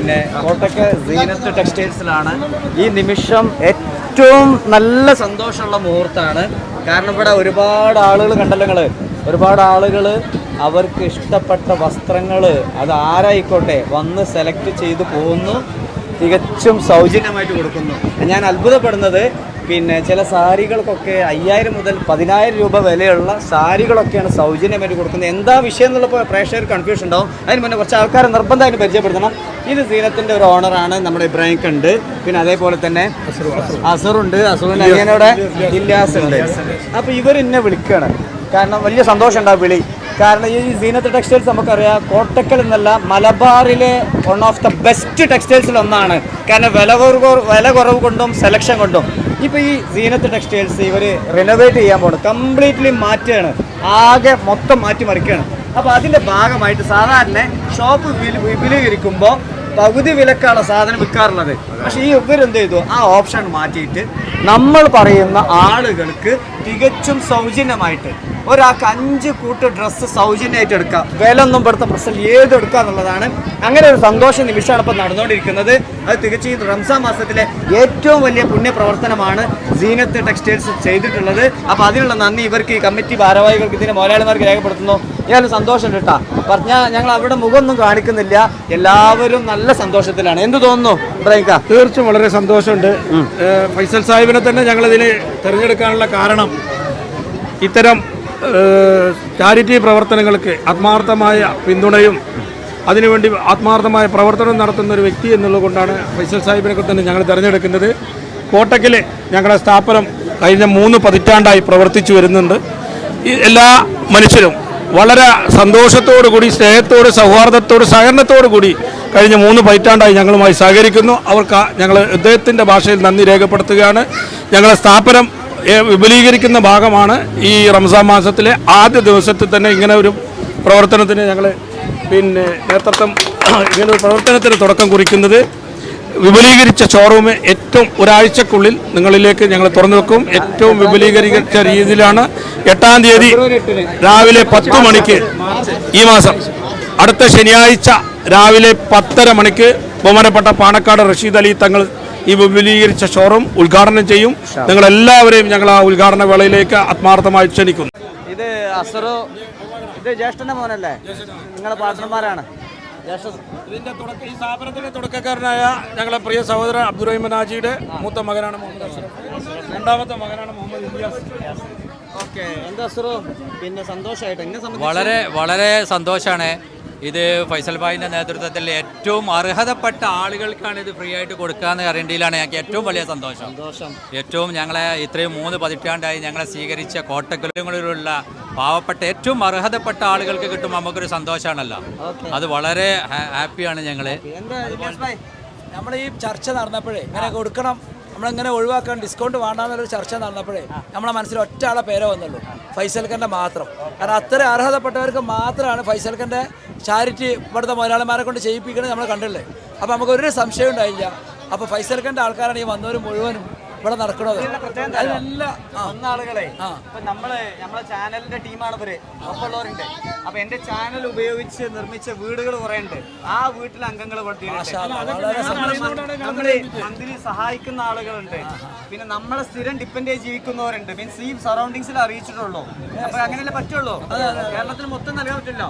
പിന്നെ കോട്ടയ്ക്ക് സീനത്ത് ടെക്സ്റ്റൈൽസിലാണ് ഈ നിമിഷം ഏറ്റവും നല്ല സന്തോഷമുള്ള മുഹൂർത്തമാണ്. കാരണം ഇവിടെ ഒരുപാട് ആളുകൾ കണ്ടല്ലോ നിങ്ങൾ, ഒരുപാട് ആളുകൾ അവർക്ക് ഇഷ്ടപ്പെട്ട വസ്ത്രങ്ങൾ അത് ആരായിക്കോട്ടെ വന്ന് സെലക്ട് ചെയ്ത് പോകുന്നു, തികച്ചും സൗജന്യമായിട്ട് കൊടുക്കുന്നു. ഞാൻ അത്ഭുതപ്പെടുന്നത് പിന്നെ ചില സാരികൾക്കൊക്കെ 5000 മുതൽ 10000 രൂപ വിലയുള്ള സാരികളൊക്കെയാണ് സൗജന്യമായിട്ട് കൊടുക്കുന്നത്. എന്താ വിഷയം എന്നുള്ള പ്രേക്ഷകർ കൺഫ്യൂഷൻ ഉണ്ടാവും. അതിന് മുന്നേ കുറച്ച് ആൾക്കാരെ നിർബന്ധമായിട്ട് പരിചയപ്പെടുത്തണം. ഇത് സീനത്തിൻ്റെ ഒരു ഓണറാണ് നമ്മുടെ ഇബ്രാഹിം ഉണ്ട്. പിന്നെ അതേപോലെ തന്നെ അസറുണ്ട്, അസറുവിൻ്റെ അനിയനോടെ ഇല്യാസ് ഉണ്ട്. അപ്പോൾ ഇവർ എന്നെ വിളിക്കുകയാണ്. കാരണം വലിയ സന്തോഷം ഉണ്ടാവും വിളി. കാരണം ഈ സീനത്ത് ടെക്സ്റ്റൈൽസ് നമുക്കറിയാം കോട്ടക്കൽ എന്നല്ല മലബാറിലെ വൺ ഓഫ് ദ ബെസ്റ്റ് ടെക്സ്റ്റൈൽസിൽ ഒന്നാണ്. കാരണം വില കുറവ് കൊണ്ടും സെലക്ഷൻ കൊണ്ടും. ഇപ്പോൾ ഈ സീനത്ത് ടെക്സ്റ്റൈൽസ് ഇവർ റിനോവേറ്റ് ചെയ്യാൻ പോകണം, കംപ്ലീറ്റ്ലി മാറ്റുകയാണ്, ആകെ മൊത്തം മാറ്റി മറിക്കുകയാണ്. അപ്പോൾ അതിൻ്റെ ഭാഗമായിട്ട് സാധാരണ ഷോപ്പ് വിപുലീകരിക്കുമ്പോൾ പകുതി വിലക്കാണ് സാധനം വിൽക്കാറുള്ളത്. പക്ഷേ ഈ ഇവരെന്ത് ചെയ്തു, ആ ഓപ്ഷൻ മാറ്റിയിട്ട് നമ്മൾ പറയുന്ന ആളുകൾക്ക് തികച്ചും സൗജന്യമായിട്ട് ഒരാൾക്ക് 5 കൂട്ട് ഡ്രസ്സ് സൗജന്യമായിട്ട് എടുക്കാം. വില ഒന്നും പെടുത്ത പ്രശ്നം ഏത് എടുക്കുക എന്നുള്ളതാണ്. അങ്ങനെ ഒരു സന്തോഷ നിമിഷമാണ് ഇപ്പോൾ നടന്നുകൊണ്ടിരിക്കുന്നത്. അത് തികച്ചും ഈ റംസാൻ മാസത്തിലെ ഏറ്റവും വലിയ പുണ്യപ്രവർത്തനമാണ് സീനത്ത് ടെക്സ്റ്റൈൽസ് ചെയ്തിട്ടുള്ളത്. അപ്പോൾ അതിനുള്ള നന്ദി ഇവർക്ക്, ഈ കമ്മിറ്റി ഭാരവാഹികൾക്ക്, ഇതിൻ്റെ മുതലാളിമാർക്ക് രേഖപ്പെടുത്തുന്നു. ഏതായാലും സന്തോഷം കേട്ടാ. പറഞ്ഞാൽ ഞങ്ങൾ അവിടെ മുഖമൊന്നും കാണിക്കുന്നില്ല, എല്ലാവരും നല്ല സന്തോഷത്തിലാണ്. എന്ത് തോന്നുന്നു ഇബ്രാഹിംക? തീർച്ചയായും വളരെ സന്തോഷമുണ്ട്. ഫൈസൽ സാഹിബിനെ തന്നെ ഞങ്ങളിതിന് തിരഞ്ഞെടുക്കാനുള്ള കാരണം ഇത്തരം ചാരിറ്റി പ്രവർത്തനങ്ങൾക്ക് ആത്മാർത്ഥമായ പിന്തുണയും അതിനുവേണ്ടി ആത്മാർത്ഥമായ പ്രവർത്തനം നടത്തുന്ന ഒരു വ്യക്തി എന്നുള്ളത് കൊണ്ടാണ് ഫൈസൽ സാഹിബിനെ തന്നെ ഞങ്ങൾ തിരഞ്ഞെടുക്കുന്നത്. കോട്ടയ്ക്കൽ ഞങ്ങളുടെ സ്ഥാപനം കഴിഞ്ഞ 3 പതിറ്റാണ്ടായി പ്രവർത്തിച്ചു വരുന്നുണ്ട്. എല്ലാ മനുഷ്യരും വളരെ സന്തോഷത്തോടു കൂടി, സ്നേഹത്തോട്, സൗഹാർദ്ദത്തോട്, സഹകരണത്തോടു കൂടി കഴിഞ്ഞ 3 പതിറ്റാണ്ടായി ഞങ്ങളുമായി സഹകരിക്കുന്നു. അവർക്ക് ഞങ്ങൾ ഹൃദയത്തിൻ്റെ ഭാഷയിൽ നന്ദി രേഖപ്പെടുത്തുകയാണ്. ഞങ്ങളുടെ സ്ഥാപനം വിപുലീകരിക്കുന്ന ഭാഗമാണ് ഈ റംസാൻ മാസത്തിലെ ആദ്യ ദിവസത്തിൽ തന്നെ ഇങ്ങനെ ഒരു പ്രവർത്തനത്തിന് ഞങ്ങൾ നേതൃത്വം, ഇങ്ങനെ ഒരു പ്രവർത്തനത്തിന് തുടക്കം കുറിക്കുന്നത്. വിപുലീകരിച്ച ഷോറൂം ഏറ്റവും ഒരാഴ്ചക്കുള്ളിൽ നിങ്ങളിലേക്ക് ഞങ്ങൾ തുറന്നു വെക്കും. ഏറ്റവും വിപുലീകരിച്ച രീതിയിലാണ് 8-ാം തീയതി രാവിലെ 10 മണിക്ക്, ഈ മാസം അടുത്ത ശനിയാഴ്ച രാവിലെ 10:30 മണിക്ക് ബഹുമാനപ്പെട്ട പാണക്കാട് റഷീദ് അലി തങ്ങൾ ഈ വിപുലീകരിച്ച ഷോറൂം ഉദ്ഘാടനം ചെയ്യും. നിങ്ങളെല്ലാവരെയും ഞങ്ങൾ ആ ഉദ്ഘാടന വേളയിലേക്ക് ആത്മാർത്ഥമായി ക്ഷണിക്കുന്നു. ഇത് അസറോ, ഇത് ജ്യേഷ്ഠന്റെ മോനല്ലേ? നിങ്ങളെ പാർട്ട്ണർമാരാണ്. ഈ സ്ഥാപനത്തിന്റെ തുടക്കക്കാരനായ ഞങ്ങളെ പ്രിയ സഹോദരൻ അബ്ദുറഹിമാൻ ഹാജിയുടെ മൂത്ത മകനാണ് മുഹമ്മദ് അസറോ, രണ്ടാമത്തെ മകനാണ് മുഹമ്മദ് ഇലിയാസ്. ഓക്കെ, എന്താ അസറോ? പിന്നെ സന്തോഷമായിട്ട് വളരെ വളരെ സന്തോഷമാണ്. ഇത് ഫൈസൽ ഭായിൻ്റെ നേതൃത്വത്തിൽ ഏറ്റവും അർഹതപ്പെട്ട ആളുകൾക്കാണ് ഇത് ഫ്രീ ആയിട്ട് കൊടുക്കുക എന്ന് അറിയേണ്ടതിലാണ് ഞങ്ങൾക്ക് ഏറ്റവും വലിയ സന്തോഷം. ഏറ്റവും ഞങ്ങളെ ഇത്രയും 3 പതിറ്റാണ്ടായി ഞങ്ങളെ സ്വീകരിച്ച കോട്ടക്കലുകളിലുള്ള പാവപ്പെട്ട ഏറ്റവും അർഹതപ്പെട്ട ആളുകൾക്ക് കിട്ടുമ്പോൾ നമുക്കൊരു സന്തോഷമാണല്ലോ. അത് വളരെ ഹാപ്പിയാണ് ഞങ്ങൾ. നമ്മൾ ഈ ചർച്ച നടന്നപ്പോഴേ ഇങ്ങനെ കൊടുക്കണം, നമ്മളിങ്ങനെ ഒഴിവാക്കാൻ ഡിസ്കൗണ്ട് വേണ്ടാന്നൊരു ചർച്ച നടന്നപ്പോഴേ നമ്മളെ മനസ്സിൽ ഒറ്റ ആളെ പേരെ വന്നുള്ളൂ, ഫൈസൽഖാൻ്റെ മാത്രം. കാരണം അത്ര അർഹതപ്പെട്ടവർക്ക് മാത്രമാണ് ഫൈസൽഖാൻ്റെ ചാരിറ്റി ഇവിടുത്തെ മുതലാളിമാരെ കൊണ്ട് ചെയ്യിപ്പിക്കുന്നത് നമ്മൾ കണ്ടില്ലേ. അപ്പോൾ നമുക്കൊരു സംശയം ഉണ്ടായില്ല. അപ്പോൾ ഫൈസൽഖാൻ്റെ ആൾക്കാരാണ് ഈ വന്നവർ മുഴുവനും ഇവിടെ നടക്കുന്നത്. ആളുകളെ നമ്മളെ ചാനലിന്റെ ടീമാണ് ഇവര്, ഒപ്പമുള്ളവരുണ്ട്. അപ്പൊ എന്റെ ചാനൽ ഉപയോഗിച്ച് നിർമ്മിച്ച വീടുകൾ കുറെ ഉണ്ട്. ആ വീട്ടിലെ അംഗങ്ങൾ നമ്മളെ മന്ത്രി സഹായിക്കുന്ന ആളുകളുണ്ട്. പിന്നെ നമ്മളെ സ്ഥിരം ഡിപ്പെൻഡ് ചെയ്ത് ജീവിക്കുന്നവരുണ്ട്. മീൻസ് ഈ സറൗണ്ടിങ്സിൽ അറിയിച്ചിട്ടുള്ളൂ. അപ്പൊ അങ്ങനെയല്ലേ പറ്റുള്ളൂ. കേരളത്തിൽ മൊത്തം നൽകാൻ പറ്റില്ല.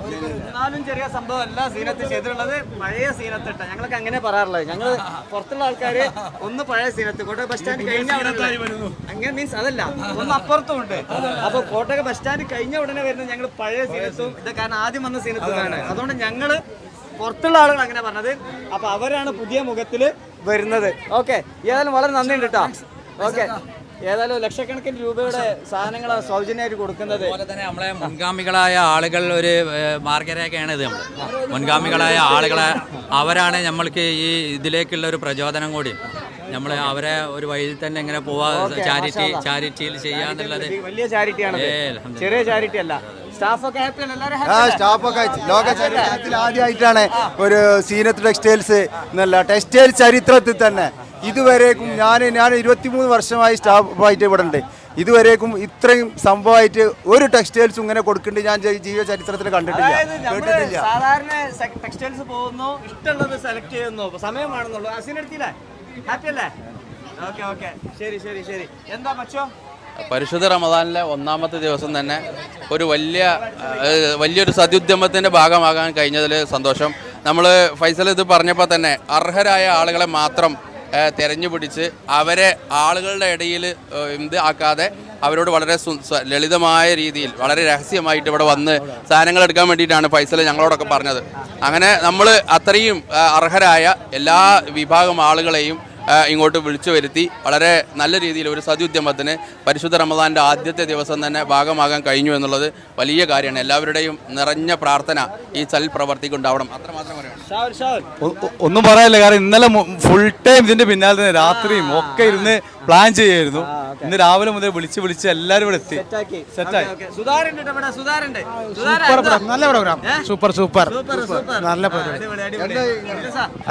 എന്നാലും ചെറിയ സംഭവം അല്ല സീനത്ത് ചെയ്തിട്ടുള്ളത്. പഴയ സീനത്ത് ഇട്ട ഞങ്ങൾക്ക് അങ്ങനെ പറയാറുള്ളത്. ഞങ്ങൾ പുറത്തുള്ള ആൾക്കാര് ഒന്ന് പഴയ സീനത്ത് കോട്ടയം ബസ് സ്റ്റാൻഡ് അങ്ങനെ മീൻസ് അതല്ല, ഒന്ന് അപ്പുറത്തും ഉണ്ട്. അപ്പൊ കോട്ടയം ബസ് സ്റ്റാൻഡ് കഴിഞ്ഞ ഉടനെ വരുന്നത് ഞങ്ങൾ പഴയ സീനത്തും ഇത്, കാരണം ആദ്യം വന്ന സീനത്തുമാണ്. അതുകൊണ്ട് ഞങ്ങള് പുറത്തുള്ള ആളുകൾ അങ്ങനെ പറഞ്ഞത്. അപ്പൊ അവരാണ് പുതിയ മുഖത്തില് വരുന്നത്. ഓക്കെ, ഏതായാലും വളരെ നന്ദിയുണ്ട് കേട്ടോ. ഓക്കെ, ഏതായാലും ലക്ഷക്കണക്കിന് രൂപയുടെ സാധനങ്ങൾ സൗജന്യമായിട്ട് കൊടുക്കുന്നത്. അതുപോലെ തന്നെ നമ്മളെ മുൻഗാമികളായ ആളുകൾ ഒരു മാർഗരേഖയാണ് ഇത്. നമ്മൾ മുൻഗാമികളായ ആളുകളെ അവരാണ് നമ്മൾക്ക് ഈ ഇതിലേക്കുള്ള ഒരു പ്രചോദനം കൂടി. നമ്മൾ അവരെ ഒരു വഴിയിൽ തന്നെ ഇങ്ങനെ പോവാ, ചാരിറ്റിയിൽ ചെയ്യാന്നുള്ളത് വലിയ ചാരിറ്റിയാണ്, ചെറിയ ചാരിറ്റി അല്ല. സ്റ്റാഫൊക്കെ ലോക ചരിത്രത്തിൽ ആദ്യമായിട്ടാണ് ഒരു സീനത്ത് ടെക്സ്റ്റൈൽസ് എന്നല്ല ടെക്സ്റ്റൈൽ ചരിത്രത്തിൽ തന്നെ ഇതുവരേക്കും ഞാൻ 23 വർഷമായി സ്റ്റാഫായിട്ട് ഇവിടെ ഉണ്ട്. ഇതുവരേക്കും ഇത്രയും സംഭവമായിട്ട് ഒരു ടെക്സ്റ്റൈൽസും ഇങ്ങനെ കൊടുക്കേണ്ടി ഞാൻ ജീവ ചരിത്രത്തിൽ കണ്ടിട്ടില്ല, അതായത് നമ്മള് കേട്ടിട്ടില്ല. സാധാരണ ടെക്സ്റ്റൈൽസ് പോകുന്നു, ഇഷ്ടമുള്ളത് സെലക്ട് ചെയ്യുന്നു, സമയമാണെന്നുള്ളൂ. അസീനെടുത്തില്ലേ? ഹാപ്പി അല്ലേ? ഓക്കെ ഓക്കെ, ശരി ശരി ശരി. എന്താ മച്ചോ? പരിശുദ്ധ റമദാനിലെ ഒന്നാമത്തെ ദിവസം തന്നെ ഒരു വലിയൊരു സദ്യുദ്യമത്തിൻ്റെ ഭാഗമാകാൻ കഴിഞ്ഞതിൽ സന്തോഷം. നമ്മൾ ഫൈസൽ ഇത് പറഞ്ഞപ്പോൾ തന്നെ അർഹരായ ആളുകളെ മാത്രം തിരഞ്ഞുപിടിച്ച് അവരെ ആളുകളുടെ ഇടയിൽ ഇത് ആക്കാതെ അവരോട് വളരെ ലളിതമായ രീതിയിൽ വളരെ രഹസ്യമായിട്ട് ഇവിടെ വന്ന് സാധനങ്ങൾ എടുക്കാൻ വേണ്ടിയിട്ടാണ് ഫൈസൽ ഞങ്ങളോടൊക്കെ പറഞ്ഞത്. അങ്ങനെ നമ്മൾ അത്രയും അർഹരായ എല്ലാ വിഭാഗം ആളുകളെയും ഇങ്ങോട്ട് വിളിച്ചു വരുത്തി വളരെ നല്ല രീതിയിൽ ഒരു സദ്യുദ്യമത്തിന് പരിശുദ്ധ റമദാൻ്റെ ആദ്യത്തെ ദിവസം തന്നെ ഭാഗമാകാൻ കഴിഞ്ഞു എന്നുള്ളത് വലിയ കാര്യമാണ്. എല്ലാവരുടെയും നിറഞ്ഞ പ്രാർത്ഥന ഈ പ്രവർത്തിക്ക് ഉണ്ടാവണം, അത്രമാത്രം പറയണം. ഒന്നും പറയാനില്ല, കാരണം ഇന്നലെ ഫുൾ ടൈം ഇതിന്റെ പിന്നാലെ തന്നെ രാത്രിയും ഒക്കെ ഇരുന്ന് പ്ലാൻ ചെയ്യായിരുന്നു. ഇന്ന് രാവിലെ മുതൽ വിളിച്ച് എല്ലാവരും ഇവിടെ എത്തി, സെറ്റായി. നല്ല പ്രോഗ്രാം, സൂപ്പർ സൂപ്പർ നല്ല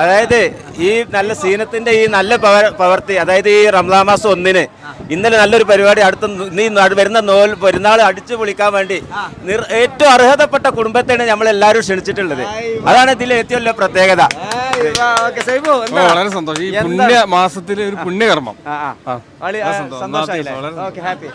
അതായത് ഈ നല്ല സീനത്തിന്റെ ഈ നല്ല പ്രവൃത്തി, അതായത് ഈ റംസാൻ മാസം 1-ന് ഇന്നലെ നല്ലൊരു പരിപാടി വരുന്ന പെരുന്നാൾ അടിച്ചു പൊളിക്കാൻ വേണ്ടി ഏറ്റവും അർഹതപ്പെട്ട കുടുംബത്തെയാണ് നമ്മൾ എല്ലാവരും ക്ഷണിച്ചിട്ടുള്ളത്. അതാണ് ഇതിലെ ഏറ്റവും വലിയ പ്രത്യേകത. വളരെ സന്തോഷം. ഈ പുണ്യ മാസത്തിലെ ഒരു പുണ്യകർമ്മം. സന്തോഷമായില്ലേ? Okay, happy.